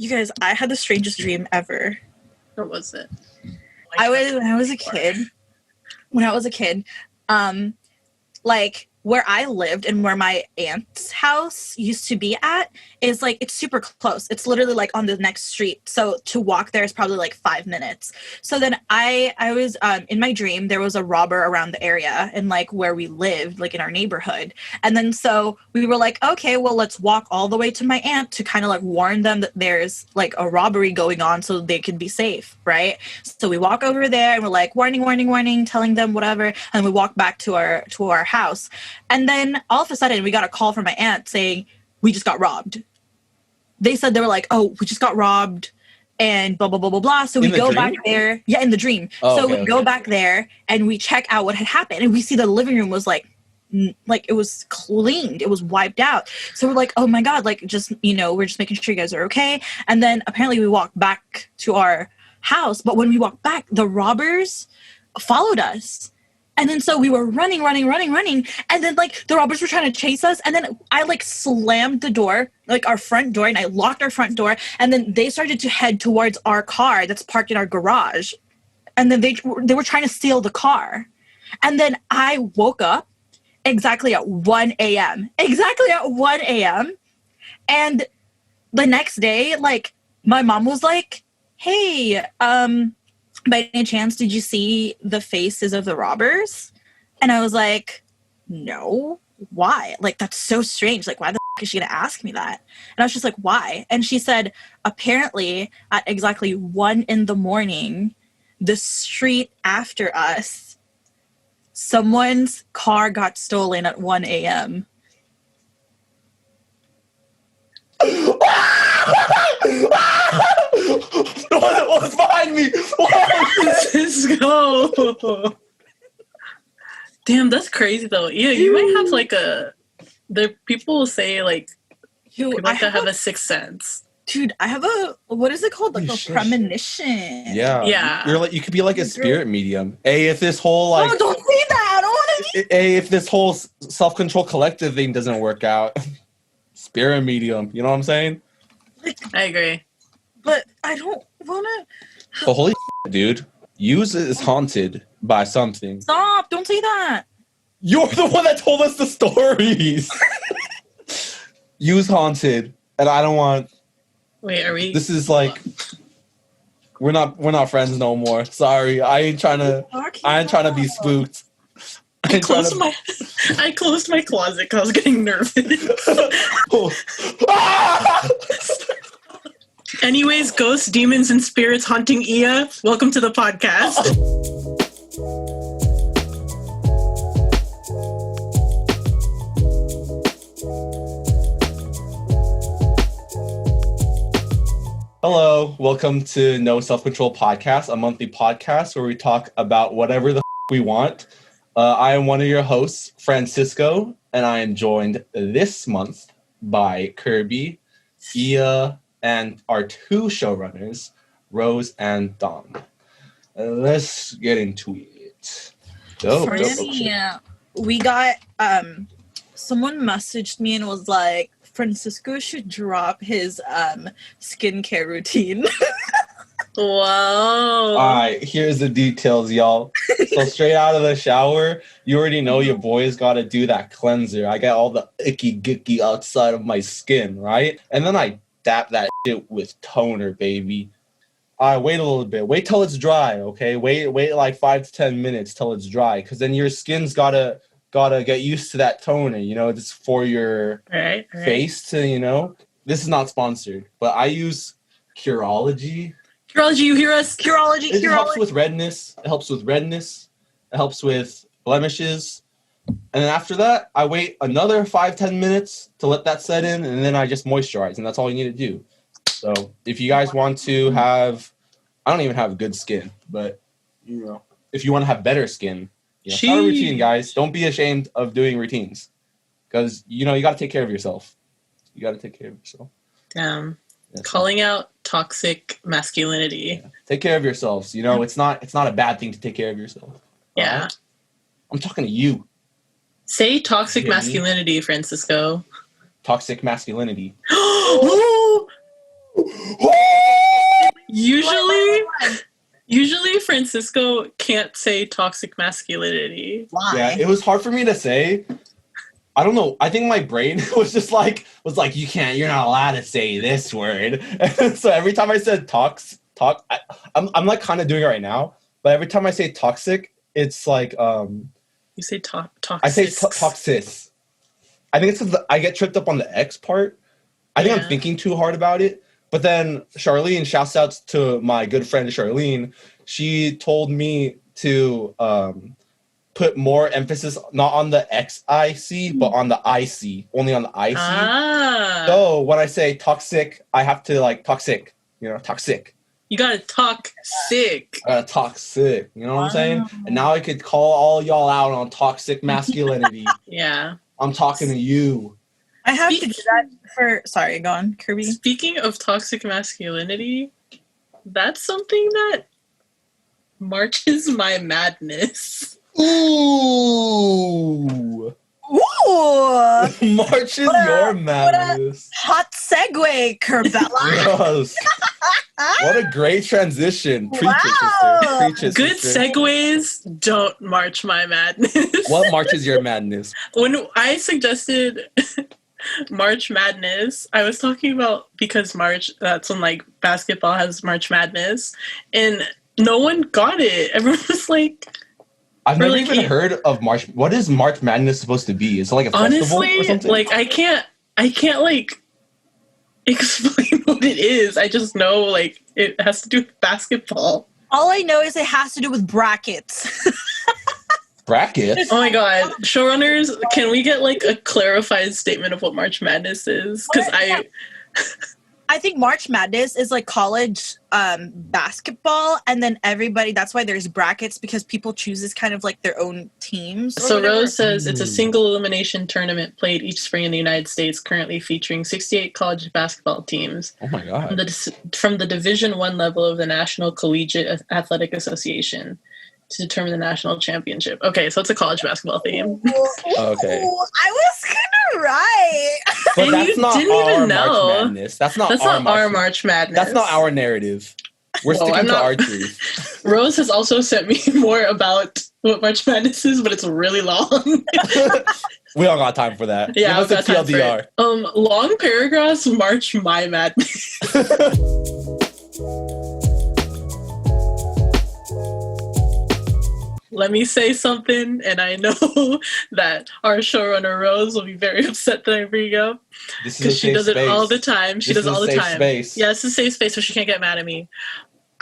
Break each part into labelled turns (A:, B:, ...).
A: You guys, I had the strangest dream ever.
B: What was it?
A: When I was a kid, like where I lived and where my aunt's house used to be at is like, it's super close. It's literally like on the next street. So to walk there is probably like 5 minutes. So then I was, in my dream, there was a robber around the area and like where we lived, like in our neighborhood. And then so we were like, okay, well, let's walk all the way to my aunt to kind of like warn them that there's like a robbery going on so they can be safe, right? So we walk over there and we're like, warning, warning, warning, telling them whatever. And we walk back to our house. And then all of a sudden we got a call from my aunt saying, we just got robbed. They said, they were like, oh, we just got robbed and blah, blah, blah, blah, blah. So we go back there. Yeah, in the dream.
C: Oh,
A: so
C: okay,
A: we go back there and we check out what had happened. And we see the living room was like it was cleaned. It was wiped out. So we're like, oh my God, like just, we're just making sure you guys are okay. And then apparently we walked back to our house. But when we walked back, the robbers followed us. And then so we were running. And then like the robbers were trying to chase us. And then I like slammed the door, like our front door, and I locked our front door. And then they started to head towards our car that's parked in our garage. And then they were trying to steal the car. And then I woke up exactly at 1 a.m. And the next day, like my mom was like, hey, by any chance, did you see the faces of the robbers? And I was like, no, why? Like, that's so strange. Like, why the f*** is she going to ask me that? And I was just like, why? And she said, apparently at exactly 1 a.m, the street after us, someone's car got stolen at 1 a.m.
C: What was behind me?
B: Cisco. Damn, that's crazy though. Yeah, you might have like people say like you might have a sixth sense.
A: Dude, I have what is it called? Like a premonition.
C: Yeah. You're like, you could be like a spirit medium. Hey, if this whole like
A: oh, don't say that. I don't want to be.
C: Hey, if this whole self-control collective thing doesn't work out, spirit medium. You know what I'm saying?
B: I agree.
A: But I don't want to.
C: So holy dude, Use is haunted by something.
A: Stop! Don't say that.
C: You're the one that told us the stories. Use haunted, and I don't want.
B: Wait, are we?
C: This is like. We're not friends no more. Sorry, I ain't trying to be spooked.
B: I closed my closet because I was getting nervous. Anyways, ghosts, demons, and spirits haunting Iya, welcome to the podcast.
C: Hello, welcome to No Self-Control Podcast, a monthly podcast where we talk about whatever the we want. I am one of your hosts, Francisco, and I am joined this month by Kirby, Iya, and our two showrunners, Rose and Dom. Let's get into it.
A: We got, someone messaged me and was like, Francisco should drop his skincare routine.
B: Whoa.
C: All right, here's the details, y'all. So straight out of the shower, you already know your boy's got to do that cleanser. I got all the icky gicky outside of my skin, right? And then I dap that shit with toner, baby. All right, wait a little bit. Wait till it's dry, okay? Wait like 5 to 10 minutes till it's dry, because then your skin's gotta get used to that toner, you know? It's for your face to, you know? This is not sponsored, but I use Curology.
B: Curology, you hear us?
A: Curology.
C: It helps with redness. It helps with blemishes. And then after that, I wait another 5-10 minutes to let that set in, and then I just moisturize, and that's all you need to do. So if you guys want to have, I don't even have good skin, but you know, if you want to have better skin, start a routine, guys. Don't be ashamed of doing routines, because you know you got to take care of yourself.
B: Damn. Calling out toxic masculinity.
C: Yeah. Take care of yourselves. You know, it's not a bad thing to take care of yourself.
B: Yeah.
C: Right? I'm talking to you.
B: Say toxic masculinity, Francisco.
C: Toxic masculinity.
B: Usually Francisco can't say toxic masculinity.
A: Why?
C: Yeah, it was hard for me to say. I don't know. I think my brain was like, you're not allowed to say this word. So every time I said I'm like kind of doing it right now. But every time I say toxic, it's like
B: you say toxic.
C: I say toxis. I think it's because I get tripped up on the X part. I think I'm thinking too hard about it. But then Charlene, shouts out to my good friend Charlene. She told me to put more emphasis not on the XIC, but on the IC, only on the IC. So when I say toxic, I have to like toxic, toxic.
B: You gotta talk sick.
C: Toxic, you know what I'm saying? And now I could call all y'all out on toxic masculinity.
B: Yeah.
C: I'm talking to you.
A: I have to do that for... Sorry, go on, Kirby.
B: Speaking of toxic masculinity, that's something that marches my madness.
C: Ooh. Marches your madness.
A: Hot segue, Kirbella.
C: Yes. What a great transition. Preach it, sister. Preach it,
B: Good
C: sister.
B: segues don't march my madness.
C: What marches your madness?
B: When I suggested March Madness, I was talking about because March, that's when like basketball has March Madness, and no one got it. Everyone was like...
C: I've never even heard of March. What is March Madness supposed to be? Is it like a festival or something?
B: Like I can't like explain what it is. I just know like it has to do with basketball.
A: All I know is it has to do with brackets.
C: Brackets?
B: Oh my god. Showrunners, can we get like a clarified statement of what March Madness is? Because
A: I think March Madness is like college basketball, and then everybody, that's why there's brackets, because people choose this kind of like their own teams.
B: So whatever. Rose says it's a single elimination tournament played each spring in the United States, currently featuring 68 college basketball teams.
C: Oh my god.
B: From the Division I level of the National Collegiate Athletic Association to determine the national championship. Okay, so it's a college basketball theme.
C: Okay.
A: I was kind of right.
C: But
B: and
C: that's
B: you
C: not
B: didn't
C: our
B: even know.
C: March Madness. That's not our
B: March Madness.
C: That's not our narrative. We're sticking to our truth.
B: Rose has also sent me more about what March Madness is, but it's really long.
C: We don't got time for that.
B: Yeah,
C: give us a TLDR.
B: Long paragraphs march my madness. Let me say something, and I know that our showrunner Rose will be very upset that I bring it up, because she does it all the time. She does it all the time.
C: Space.
B: Yeah, it's a safe space, so she can't get mad at me.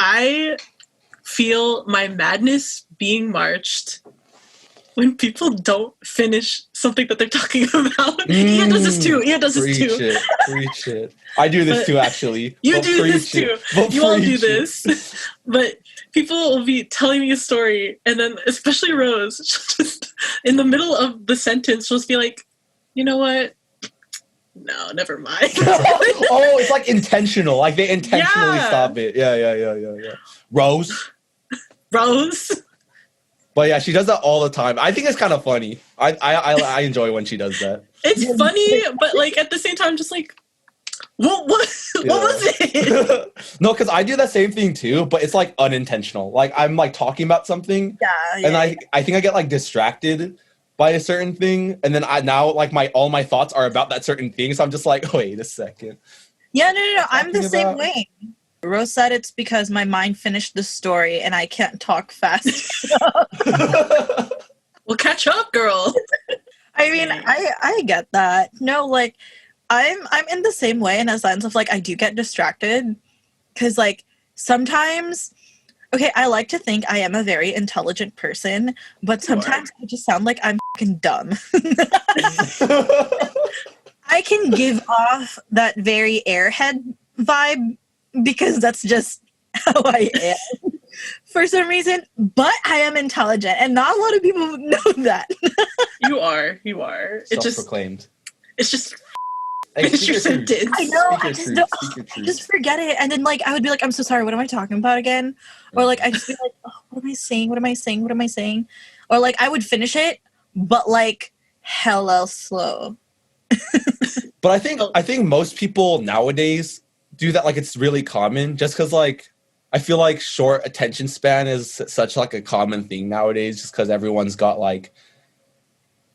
B: I feel my madness being marched when people don't finish something that they're talking about. Iya does this too.
C: Preach it. I do this too, actually.
B: You do this too. You all do this. But people will be telling me a story, and then especially Rose, she'll just, in the middle of the sentence, she'll just be like, you know what? No, never mind.
C: Oh, it's like intentional. Like they intentionally stop it. Yeah. Rose. But yeah, she does that all the time. I think it's kind of funny. I enjoy when she does that.
B: It's funny, but like at the same time, just like, what was it?
C: No, because I do that same thing too, but it's like unintentional. Like I'm like talking about something, and I think I get like distracted by a certain thing, and then now like all my thoughts are about that certain thing. So I'm just like, wait a second.
A: Yeah, no. I'm the same way. Rose said it's because my mind finished the story and I can't talk fast.
B: Well, catch up, girl.
A: I mean, I get that. No, like I'm in the same way in a sense of like I do get distracted because like sometimes, okay, I like to think I am a very intelligent person, but sometimes I just sound like I'm fucking dumb. I can give off that very airhead vibe because that's just how I am for some reason, but I am intelligent and not a lot of people know that.
B: You are.
C: Self-proclaimed.
B: It's just
C: finish your sentence.
A: I know. I just forget it. And then like I would be like, I'm so sorry, what am I talking about again? Or like I just be like, oh, what am I saying? Or like I would finish it, but like hella slow.
C: But I think most people nowadays do that, like it's really common, just because like I feel like short attention span is such like a common thing nowadays, just because everyone's got like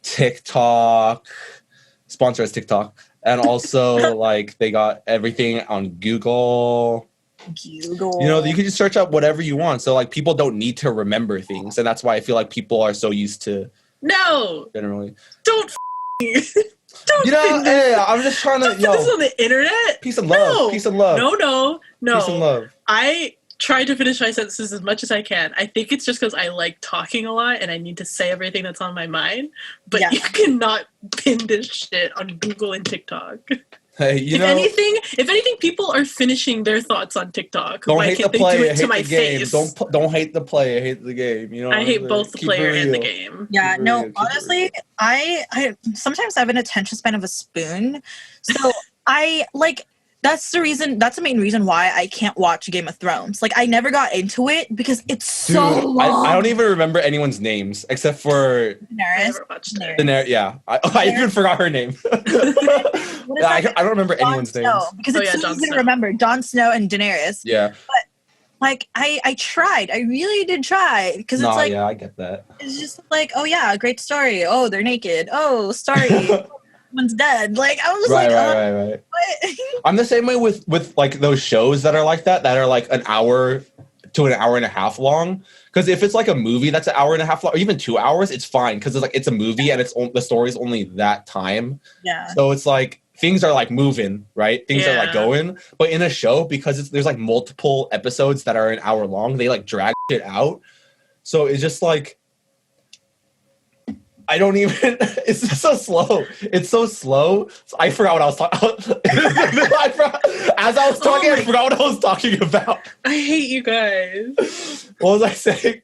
C: TikTok, sponsor us TikTok, and also like they got everything on Google. You know, you can just search up whatever you want. So like people don't need to remember things, and that's why I feel like people are so used to.
B: No,
C: generally,
B: don't. Don't
C: you know, hey, I'm just trying to.
B: Put this on the internet.
C: Peace and love.
B: No.
C: Peace and love.
B: No.
C: Peace and love.
B: I try to finish my sentences as much as I can. I think it's just because I like talking a lot and I need to say everything that's on my mind. But you cannot pin this shit on Google and TikTok.
C: Hey,
B: if anything, people are finishing their thoughts on TikTok.
C: Don't
B: Why
C: hate
B: can't
C: the
B: they
C: player,
B: do it
C: hate
B: to my
C: the game.
B: face?
C: Don't hate the player, hate the game. You know,
B: I hate both the player and the
C: real.
B: game.
A: Yeah,
C: Keep it
A: no,
C: real,
A: honestly, I sometimes have an attention span of a spoon. So I like that's the main reason why I can't watch Game of Thrones. Like I never got into it because it's so long.
C: I don't even remember anyone's names except for
A: Daenerys.
C: Yeah, I even forgot her name. I don't remember anyone's names
A: because it's so easy to remember. Jon Snow and Daenerys.
C: Yeah,
A: but like I tried. I really did try because it's like
C: I get that.
A: It's just like, oh yeah, great story. Oh, they're naked. Oh, story. One's dead. Like I was
C: right.
A: What?
C: I'm the same way with like those shows that are like that are like an hour to an hour and a half long. Because if it's like a movie that's an hour and a half long, or even 2 hours, it's fine because it's a movie and the story's only that time.
A: Yeah.
C: So it's like things are like moving, right? Things are like going. But in a show, because there's like multiple episodes that are an hour long, they like drag it out. So it's just like I don't even. It's just so slow. It's so slow. So I forgot what I was talking. As I was talking, I forgot what I was talking about.
B: I hate you guys.
C: What was I saying?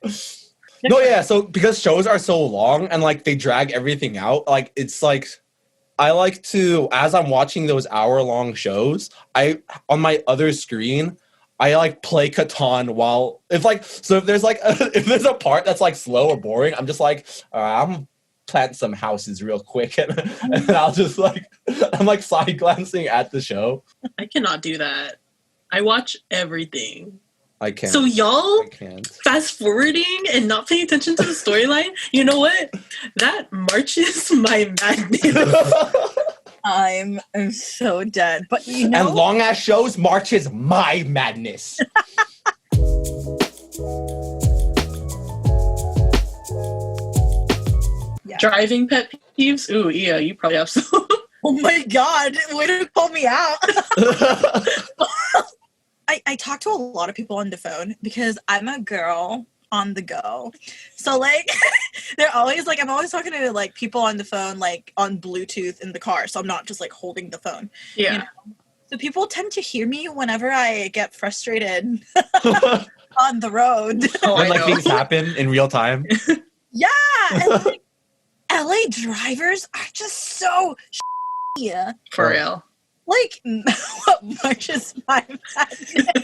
C: No, yeah. So because shows are so long and like they drag everything out, like it's like I like to, as I'm watching those hour-long shows, on my other screen, I like play Catan if there's a part that's like slow or boring, I'm just like I'm plant some houses real quick and I'll just like I'm like side glancing at the show.
B: I cannot do that. I watch everything.
C: I can't.
B: So y'all fast forwarding and not paying attention to the storyline, you know what? That marches my madness.
A: I'm so dead. But you know,
C: and long ass shows marches my madness.
B: Driving pet peeves? Ooh, yeah, you probably have some.
A: Oh my god, way to call me out. I talk to a lot of people on the phone because I'm a girl on the go. So like they're always like I'm always talking to like people on the phone like on Bluetooth in the car. So I'm not just like holding the phone.
B: Yeah.
A: You know? So people tend to hear me whenever I get frustrated on the road.
C: When like things happen in real time.
A: Yeah. And like LA drivers are just so shitty.
B: For real.
A: Like, what marches my madness?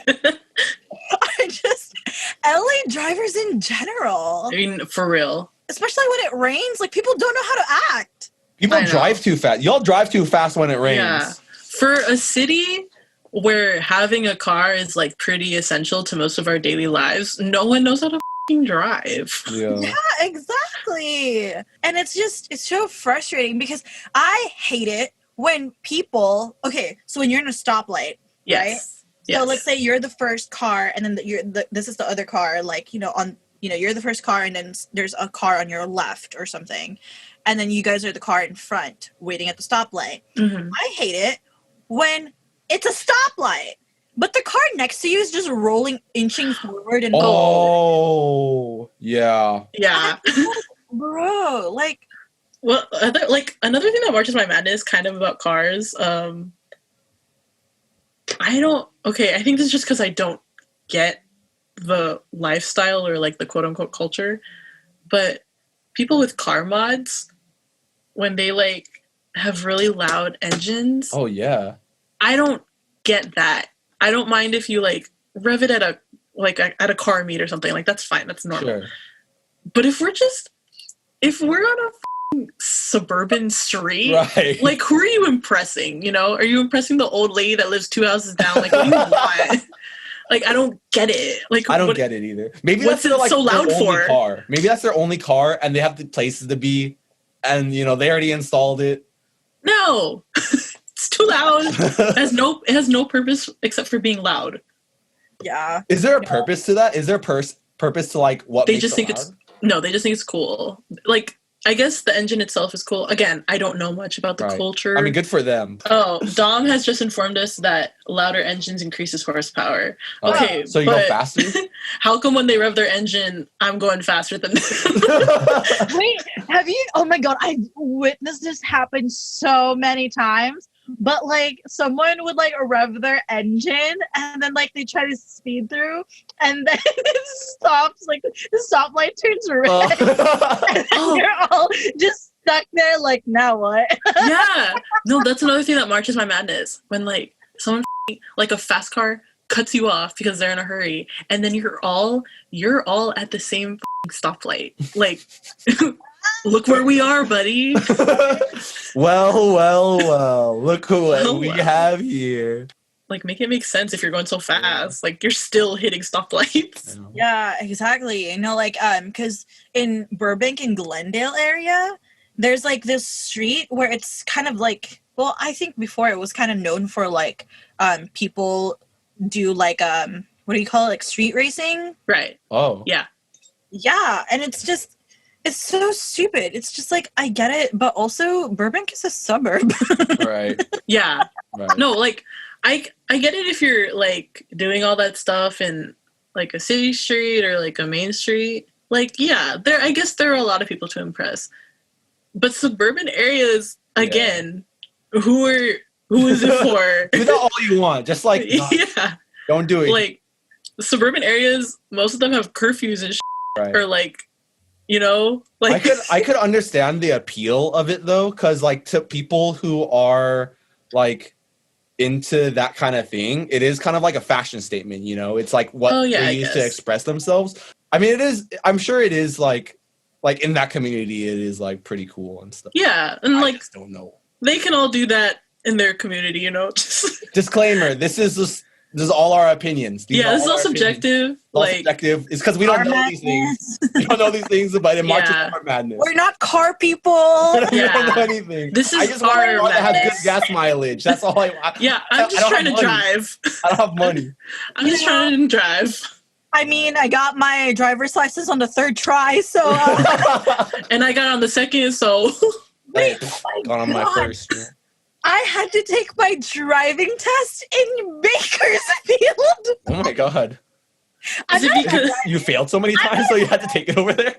A: LA drivers in general.
B: I mean, for real.
A: Especially when it rains, like, people don't know how to act.
C: People drive too fast. Y'all drive too fast when it rains.
B: Yeah. For a city where having a car is, like, pretty essential to most of our daily lives, no one knows how to drive.
C: Yeah,
A: exactly. And it's so frustrating because I hate it when people, so when you're in a stoplight, right? So let's say you're the first car and then this is the other car, like, you're the first car and then there's a car on your left or something. And then you guys are the car in front waiting at the stoplight. Mm-hmm. I hate it when it's a stoplight, but the car next to you is just inching forward and going.
C: Oh, yeah.
B: Yeah.
A: Bro, like.
B: Well, another thing that marches my madness kind of about cars, I think this is just because I don't get the lifestyle or like the quote unquote culture, but people with car mods, when they like have really loud engines.
C: Oh yeah. I
B: don't get that. I don't mind if you like rev it at a car meet or something, like that's fine, that's normal. Sure. But if we're on a suburban street.
C: Right.
B: Like, who are you impressing? You know, are you impressing the old lady that lives 2 houses down? Like, what do you want? Like, I don't get it. Like,
C: I don't get it either. Maybe
B: what's
C: that's their,
B: it so loud
C: their only
B: for?
C: car. Maybe that's their only car, and they have the places to be, and you know they already installed it.
B: No, it's too loud. It has no purpose except for being loud.
A: Yeah.
C: Is there a purpose to that? Is there purpose to like what
B: They
C: makes
B: just think
C: loud?
B: it's no. They just think it's cool. Like, I guess the engine itself is cool. Again, I don't know much about the culture.
C: I mean, good for them.
B: Oh, Dom has just informed us that louder engines increases horsepower. Okay,
C: so you go faster?
B: How come when they rev their engine, I'm going faster than them?
A: Wait, have you? Oh my god, I've witnessed this happen so many times. But like, someone would like rev their engine, and then like they try to speed through, and then it stops. Like the stoplight turns red, and you're all just stuck there. Like, now what?
B: Yeah, no, that's another thing that marches my madness. When like someone like a fast car cuts you off because they're in a hurry, and then you're all at the same stoplight. Like, look where we are, buddy.
C: Well. Look what we have here.
B: Like, make it make sense if you're going so fast. Like, you're still hitting stoplights.
A: Yeah, exactly. You know, like, because in Burbank and Glendale area, there's like this street where it's kind of like, well, I think before it was kind of known for like, people do like, what do you call it? Like street racing?
B: Right.
C: Oh.
B: Yeah.
A: Yeah, and it's so stupid. It's just like, I get it, but also Burbank is a suburb.
C: Right.
B: Yeah.
C: Right.
B: No, like, I get it if you're like doing all that stuff in like a city street or like a main street. Like, yeah, I guess there are a lot of people to impress. But suburban areas, again, who is it for?
C: Do that all you want. Just like don't do it.
B: Like, suburban areas, most of them have curfews and
C: right.
B: Or like, you know, like
C: I could understand the appeal of it though, because like to people who are like into that kind of thing, it is kind of like a fashion statement, you know. It's like what they use to express themselves. I mean, it is. I'm sure it is like in that community, it is like pretty cool and stuff.
B: Yeah, and I
C: just don't know.
B: They can all do that in their community, you know.
C: Disclaimer: This is all our opinions.
B: This is all subjective.
C: Subjective. It's because we don't know these things. We don't know these things, but it marches our madness.
A: We're not car people.
C: We don't know anything.
B: This is
C: I just want to have good gas mileage. That's all I want.
B: Yeah, I'm just trying to drive.
C: I don't have money.
B: I'm just trying to drive.
A: I mean, I got my driver's license on the third try, so...
B: and I got on the second, so...
A: Wait,
C: got on my first. Yeah.
A: I had to take my driving test in Bakersfield.
C: Oh my god!
B: Is it because
C: you failed so many times, so you had to take it over there?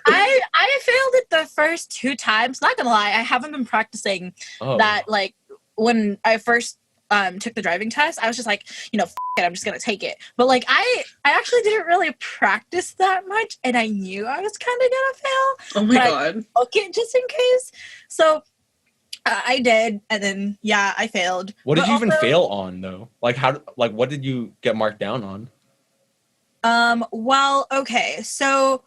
A: I failed it the first 2 times. Not gonna lie, I haven't been practicing that. Like when I first took the driving test, I was just like, you know, it, I'm just gonna take it. But like I actually didn't really practice that much, and I knew I was kind of gonna fail.
B: Oh my god!
A: I took it just in case. So. I did, and then I failed.
C: What did you even fail on though? Like what did you get marked down on?
A: Well, okay, so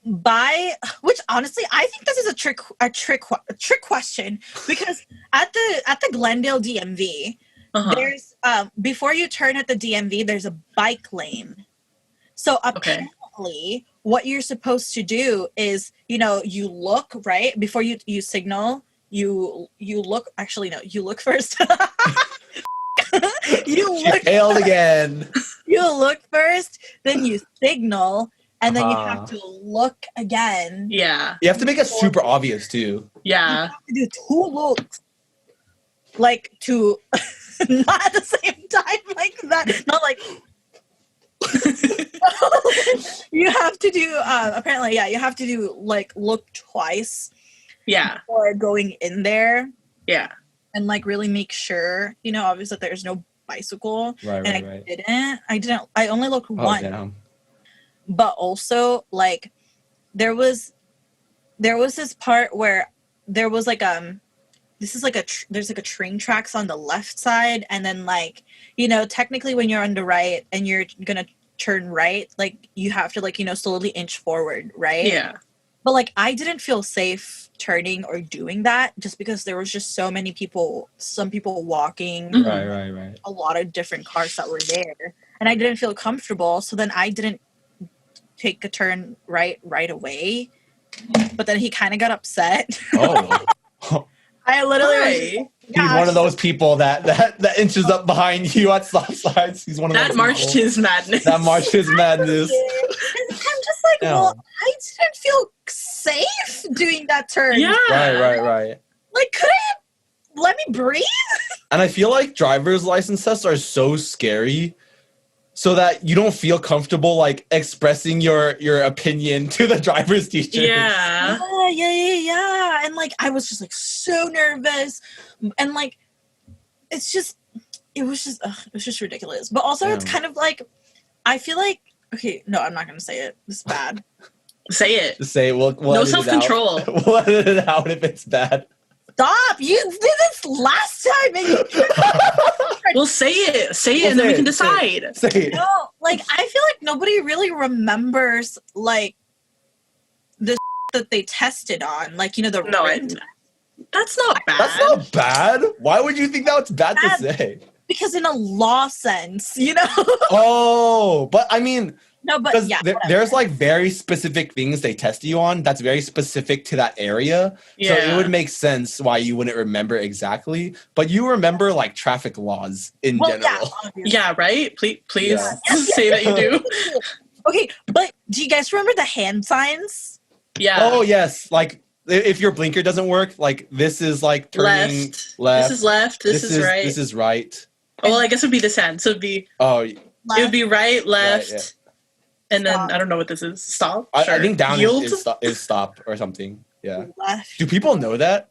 A: which honestly I think this is a trick question, because at the Glendale DMV, there's before you turn at the DMV, there's a bike lane. So apparently what you're supposed to do is, you know, you look right before you signal. You look. Actually, no. You look first.
C: You failed again.
A: You look first, then you signal, and then you have to look again.
B: Yeah.
C: You have to make it super obvious too.
B: Yeah.
A: You have to do 2 looks, like to not at the same time, like that. Not like. You have to do. Apparently, you have to do like look twice.
B: Yeah.
A: Or going in there.
B: Yeah.
A: And like really make sure, you know, obviously that there's no bicycle.
C: Right.
A: I didn't. I only looked once.
C: Damn.
A: But also like there was this part where there was like this is like there's like a train tracks on the left side, and then like, you know, technically when you're on the right and you're gonna turn right, like you have to like, you know, slowly inch forward, right?
B: Yeah.
A: But like, I didn't feel safe turning or doing that just because there was just so many people, some people walking,
C: Right.
A: a lot of different cars that were there, and I didn't feel comfortable. So then I didn't take a turn right away. But then he kind of got upset.
C: Oh.
A: I literally
C: He's one of those people that inches up behind you at stop signs. He's one of those
B: that marched
C: people.
B: his madness.
C: That marched his madness.
A: I'm just like, well, I didn't feel safe doing that turn.
B: Yeah.
C: Right.
A: Like, couldn't let me breathe?
C: And I feel like driver's license tests are so scary so that you don't feel comfortable like expressing your opinion to the driver's teacher.
B: Yeah.
A: And like, I was just like so nervous, and like, it was just ridiculous. But also, it's kind of like, I feel like, okay, no, I'm not gonna say it. It's bad.
B: Say it.
C: Just say it. We'll
B: no self-control.
C: We'll edit it out if it's bad.
A: Stop! You did this last time. And
B: Well, say it, and then we can decide.
C: Say it.
A: No, like, I feel like nobody really remembers like the that they tested on, like, you know, the
B: that's not bad.
C: That's not bad. Why would you think that's bad to say?
A: Because in a law sense, you know.
C: Oh, but I mean,
A: no, but yeah,
C: there's like very specific things they test you on that's very specific to that area.
B: Yeah.
C: So it would make sense why you wouldn't remember exactly, but you remember like traffic laws in general.
B: Yeah, right? Please say that you do.
A: Okay, but do you guys remember the hand signs?
B: Yeah.
C: Oh, yes. Like, if your blinker doesn't work, like, this is, like, turning left.
B: This is left. This is right.
C: This is right.
B: Oh, well, I guess it would be this hand. So it would be... It would be right, left, and then, I don't know what this is. Stop?
C: I think down is stop or something. Yeah.
A: Left.
C: Do people know that?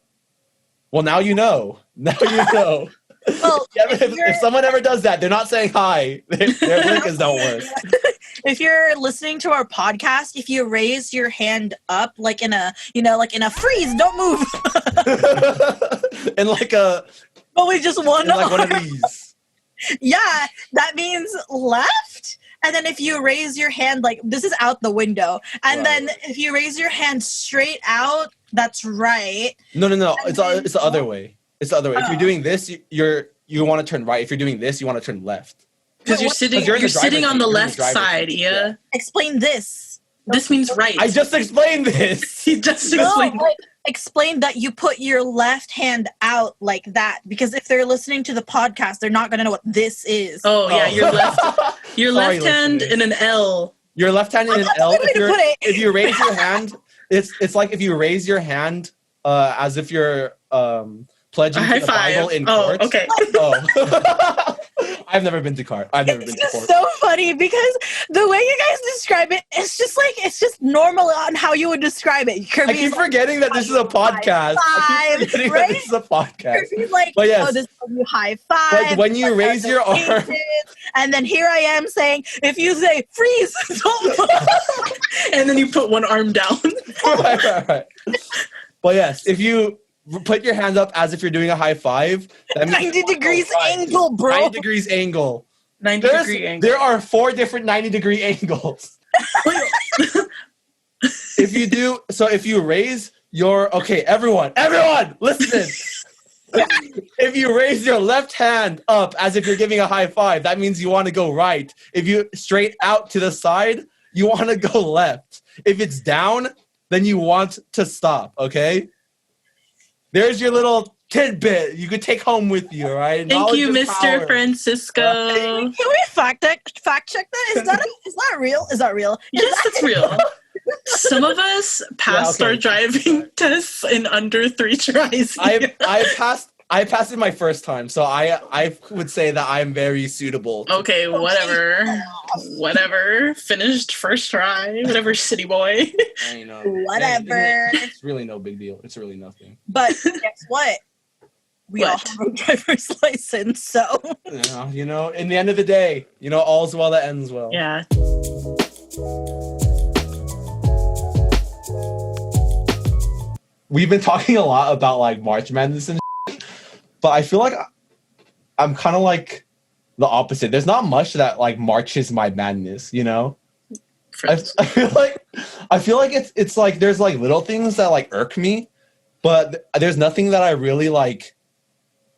C: Well, now you know. Now you know.
A: Well,
C: if someone ever does that, they're not saying hi. Their blinkers don't work.
A: If you're listening to our podcast, if you raise your hand up, like in a, you know, like in a freeze, don't move.
C: And like a...
A: Only just one arm.
C: Like one of these.
A: Yeah, that means left. And then if you raise your hand, like, this is out the window. And then if you raise your hand straight out, that's right.
C: No. It's the other way. It's the other way. If you're doing this, you want to turn right. If you're doing this, you want to turn left.
B: Because you're sitting on the left side, yeah.
A: Explain this.
B: This means right.
C: I just explained this.
B: He just explained.
A: Like, explain that you put your left hand out like that, because if they're listening to the podcast, they're not going to know what this is.
B: Oh yeah, your left hand in an L.
C: Your left hand in an L. If you raise your hand, it's like if you raise your hand as if you're pledging to the Bible in court.
B: Okay.
C: Oh. I've never been to court.
A: It's just so funny because the way you guys describe it, it's just normal on how you would describe it. Kirby,
C: I keep forgetting that this is a podcast.
A: Right?
C: This is a podcast.
A: Kirby's like,
C: but yes,
A: this is you high five.
C: Like when you raise your arm.
A: And then here I am saying, if you say freeze, don't move.
B: And then you put one arm down.
C: Right. But yes, if you put your hands up as if you're doing a high five. That means
A: 90 degrees angle, bro.
C: 90 degrees angle.
B: 90-degree angle.
C: There are 4 different 90-degree angles. If you raise your... Okay, everyone, listen. If you raise your left hand up as if you're giving a high five, that means you want to go right. If you straight out to the side, you want to go left. If it's down, then you want to stop, okay? There's your little tidbit you could take home with you, all right?
B: Thank you, Mr.
C: Power.
B: Francisco.
A: Can we fact check that? Is that real? Is that real?
B: Yes, it's real. Some of us passed our driving tests in under 3 tries.
C: I passed it my first time, so I would say that I'm very suitable.
B: Okay, whatever. Finished first try. Whatever, city boy.
C: I know.
A: Whatever.
C: It's really no big deal. It's really nothing.
A: But guess what? We all have a driver's license, so.
C: Yeah, you know, in the end of the day, you know, all's well that ends well.
B: Yeah.
C: We've been talking a lot about like March Madness and but I feel like I'm kind of like the opposite. There's not much that like marches my madness, you know? I feel like it's like there's like little things that like irk me, but there's nothing that I really like.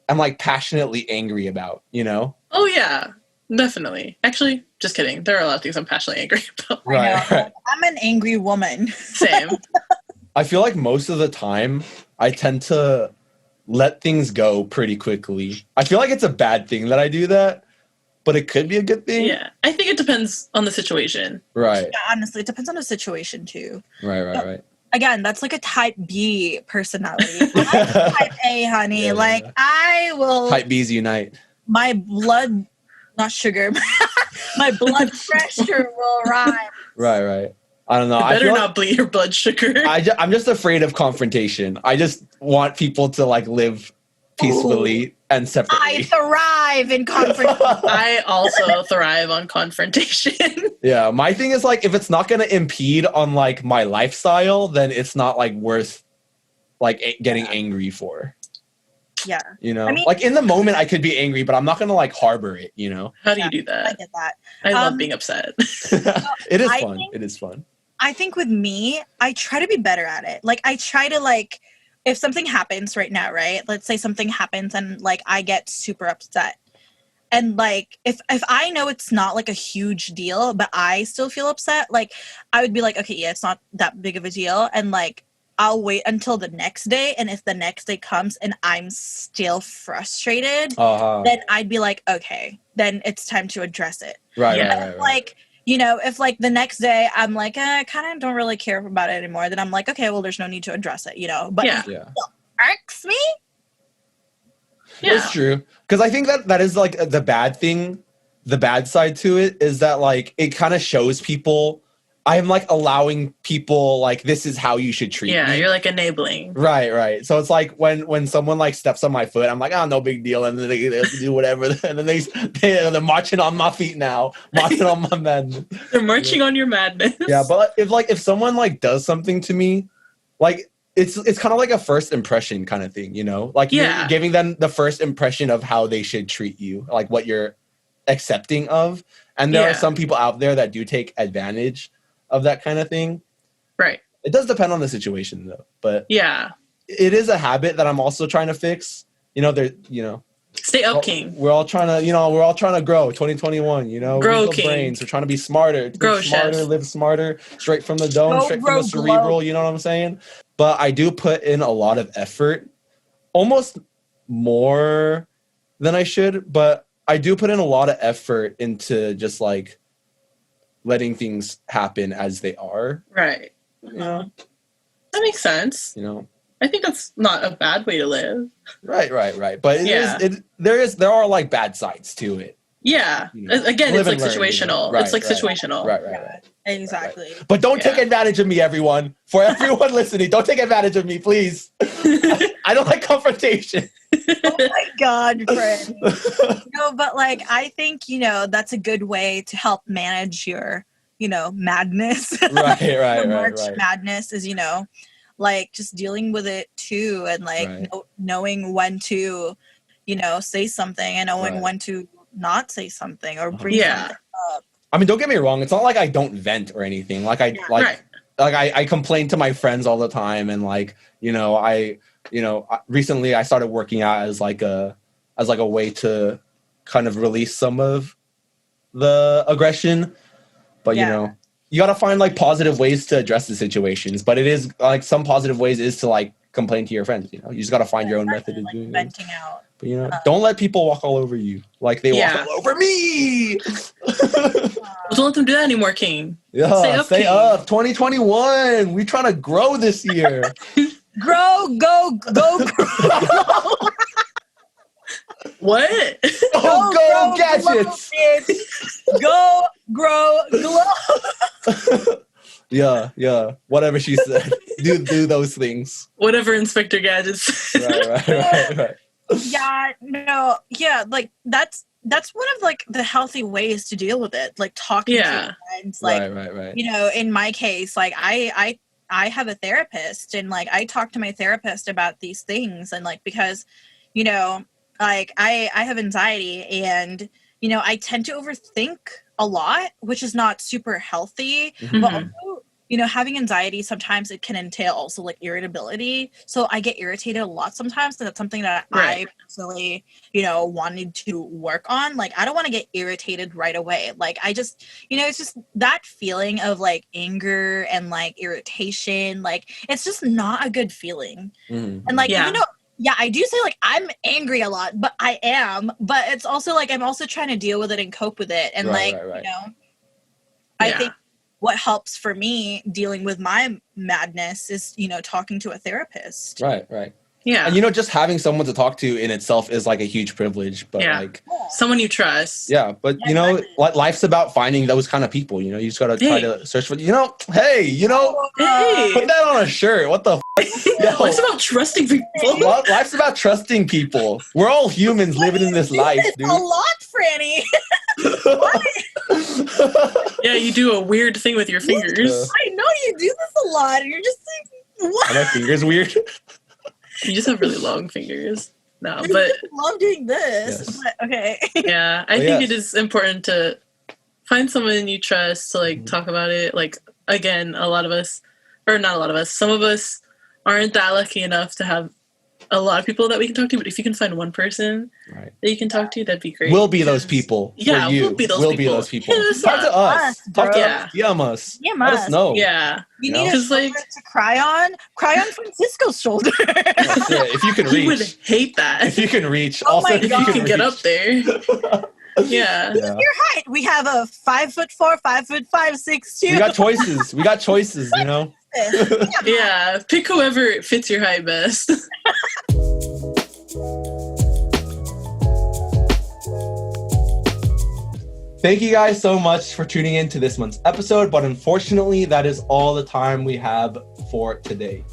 C: I'm like passionately angry about, you know?
B: Oh yeah, definitely. Actually, just kidding. There are a lot of things I'm passionately angry about.
C: Right.
A: I'm an angry woman.
B: Same.
C: I feel like most of the time I tend to let things go pretty quickly. I feel like it's a bad thing that I do that, but it could be a good thing.
B: Yeah, I think it depends on the situation.
C: Right.
A: Yeah, honestly, it depends on the situation too.
C: Right.
A: Again, that's like a type B personality. I'm type A, honey.
C: Yeah.
A: I will.
C: Type B's unite.
A: My blood, not sugar. My blood pressure will rise.
C: Right. I don't know.
B: You better not bleed your blood sugar.
C: I'm just afraid of confrontation. I just want people to like live peacefully and separately.
A: I thrive in confrontation.
B: I also thrive on confrontation.
C: Yeah, my thing is like if it's not going to impede on like my lifestyle, then it's not like worth like getting angry for.
A: Yeah.
C: You know, I mean, like in the moment I could be angry, but I'm not going to like harbor it, you know?
B: How do you do that?
A: I get that.
B: I love being upset.
C: It is fun. It is fun.
A: I think with me, I try to be better at it. Like I try to like, if something happens right now, right? Let's say something happens and like I get super upset. And like if I know it's not like a huge deal, but I still feel upset, like I would be like, okay, yeah, it's not that big of a deal. And like I'll wait until the next day. And if the next day comes and I'm still frustrated, then I'd be like, okay, then it's time to address it.
C: Right.
A: Like, you know, if like the next day I'm like, I kind of don't really care about it anymore, then I'm like, okay, well, there's no need to address it, you know. But if it still irks me.
C: Yeah. It's true. Because I think that is like the bad thing. The bad side to it is that like it kind of shows people I'm like allowing people like this is how you should treat me.
B: Yeah, you're like enabling.
C: Right. So it's like when someone like steps on my foot, I'm like, oh, no big deal, and then they do whatever, and then they're marching on my feet now, marching on my madness.
B: They're marching on your madness.
C: Yeah, but if someone like does something to me, like it's kind of like a first impression kind of thing, you know? Like you're giving them the first impression of how they should treat you, like what you're accepting of, and there are some people out there that do take advantage of that kind of thing.
B: Right.
C: It does depend on the situation though, but
B: yeah,
C: it is a habit that I'm also trying to fix. You know,
B: stay up, King.
C: We're all trying to grow 2021, you know,
B: grow, King.
C: Brains. We're trying to be smarter, live smarter, straight from the dome, straight from the cerebral, you know what I'm saying? But I do put in a lot of effort, almost more than I should, but I do put in a lot of effort into just like letting things happen as they are.
B: Right.
C: You know?
B: That makes sense.
C: You know?
B: I think that's not a bad way to live.
C: Right. But there are like bad sides to it.
B: Yeah. You know? Again, it's like situational.
C: Right,
B: it's like situational.
C: Right.
A: Exactly.
C: But don't take advantage of me, everyone. For everyone listening, don't take advantage of me, please. I don't like confrontation.
A: Oh my God, friend. No, but like I think, you know, that's a good way to help manage your, you know, madness.
C: Right.
A: March madness is, you know, like just dealing with it too, and like knowing when to, you know, say something and knowing when to not say something or bring something up.
C: I mean, don't get me wrong. It's not like I don't vent or anything. Like I complain to my friends all the time, and like, you know, recently I started working out as like a way to kind of release some of the aggression. But you know, you got to find like positive ways to address the situations. But it is like some positive ways is to like complain to your friends. You know, you just got to find your own method of doing it.
A: Venting out.
C: But you know, don't let people walk all over you like they walk all over me.
B: Don't let them do that anymore, King.
C: Yeah, stay up. 2021. We trying to grow this year.
A: Go.
B: What?
C: Go gadgets.
A: Go, grow, glow.
C: Yeah. Whatever she said. do those things.
B: Whatever Inspector Gadget said.
C: Right.
A: Like that's one of like the healthy ways to deal with it, like talking to your friends. Like
C: right.
A: You know, in my case, like I have a therapist, and like I talk to my therapist about these things, and like because, you know, like I have anxiety, and you know, I tend to overthink a lot, which is not super healthy.
C: Mhm.
A: But also, you know, having anxiety, sometimes it can entail also like irritability. So I get irritated a lot sometimes. And that's something that
B: Right.
A: I personally, you know, wanted to work on. Like, I don't want to get irritated right away. Like, I just, you know, it's just that feeling of like anger and like irritation. Like, it's just not a good feeling.
C: Mhm.
A: And like,
B: Yeah.
A: even though, yeah, I do say like I'm angry a lot, but I am. But it's also like I'm also trying to deal with it and cope with it. And
C: Right,
A: like,
C: right.
A: you know, I
B: Yeah.
A: think what helps for me dealing with my madness is, you know, talking to a therapist.
C: Right, right.
B: Yeah.
C: And you know, just having someone to talk to in itself is like a huge privilege. But
B: Yeah.
C: like,
B: Someone you trust.
C: yeah, but
A: Yeah,
C: you know,
A: exactly.
C: life's about finding those kind of people. You know, you just gotta try
B: Hey.
C: to search for. You know, hey, you know,
B: Hey.
C: put that on a shirt. What the? Yo.
B: Life's about trusting people.
C: Life's about trusting people. We're all humans living in this life, dude.
A: A lot, Franny.
B: Yeah, you do a weird thing with your fingers.
A: I know you do this a lot, and you're just like, what?
C: Are my fingers weird?
B: You just have really long fingers. No,
A: I
B: but
A: love doing this.
C: Yes.
A: But okay.
B: yeah, I
C: But
B: think
C: yes.
B: it is important to find someone you trust to like talk about it. Like, again, a lot of us, or not a lot of us, some of us aren't that lucky enough to have a lot of people that we can talk to. But if you can find one person
C: Right.
B: that you can talk to, that'd be great.
C: We'll be those people.
B: Yeah,
C: for you.
B: we'll be those
C: We'll
B: people.
C: be those people.
B: Hit us
C: Talk to
B: up.
C: us. Talk to
B: Yeah.
C: us. DM us.
A: DM
C: Let
A: us.
C: us know.
B: Yeah.
A: You
C: Yeah.
A: need a
B: 'Cause,
A: shoulder
B: like-
A: to cry on. Cry on Francisco's shoulder.
C: Oh, shit. If you can
B: He would
C: reach.
B: hate that.
C: If you can reach.
A: Oh
C: Also,
A: my
C: if you
A: God.
B: You can get
C: reach.
B: up there. Yeah.
C: Yeah.
A: Right. We have a 5'4", 5'5", 6'2".
C: We got choices. We got choices, you know?
B: Yeah. Pick whoever fits your height best.
C: Thank you guys so much for tuning in to this month's episode, but unfortunately, that is all the time we have for today.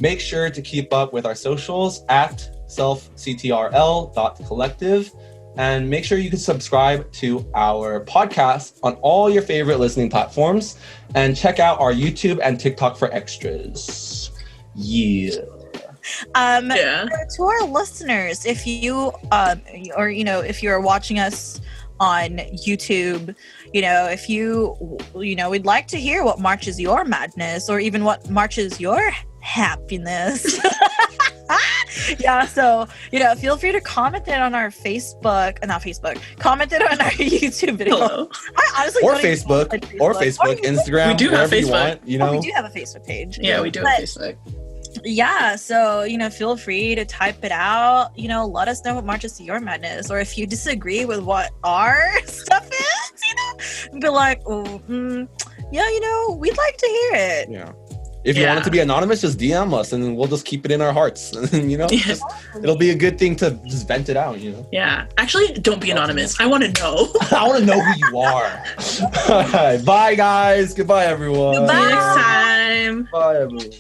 C: Make sure to keep up with our socials at selfctrl.collective, and make sure you can subscribe to our podcast on all your favorite listening platforms, and check out our YouTube and TikTok for extras. Yeah.
B: Yeah.
A: To our listeners, if you or you know, if you're watching us on YouTube, you know, if you know, we'd like to hear what marches your madness, or even what marches your happiness. Yeah, so you know, feel free to comment it on our comment it on our YouTube video.
B: Hello.
A: I honestly
C: Or
A: don't even
C: Facebook,
A: like
C: or
A: Facebook.
C: Instagram,
B: We do have
C: wherever you
B: Facebook.
C: want, you
A: Oh,
C: know?
A: we do have a Facebook page.
B: Yeah, we do
A: But-
B: have Facebook.
A: Yeah, so you know, feel free to type it out. You know, let us know what marches to your madness, or if you disagree with what our stuff is, you know, be like, yeah, you know, we'd like to hear it.
C: Yeah. If you want it to be anonymous, just DM us, and then we'll just keep it in our hearts. And you know,
B: Yeah.
C: just, it'll be a good thing to just vent it out. You know,
B: Yeah. Actually, don't be anonymous. I want to know.
C: I want to know who you are. All right, bye guys. Goodbye, everyone.
A: Goodbye.
B: See you next time.
C: Bye, everyone.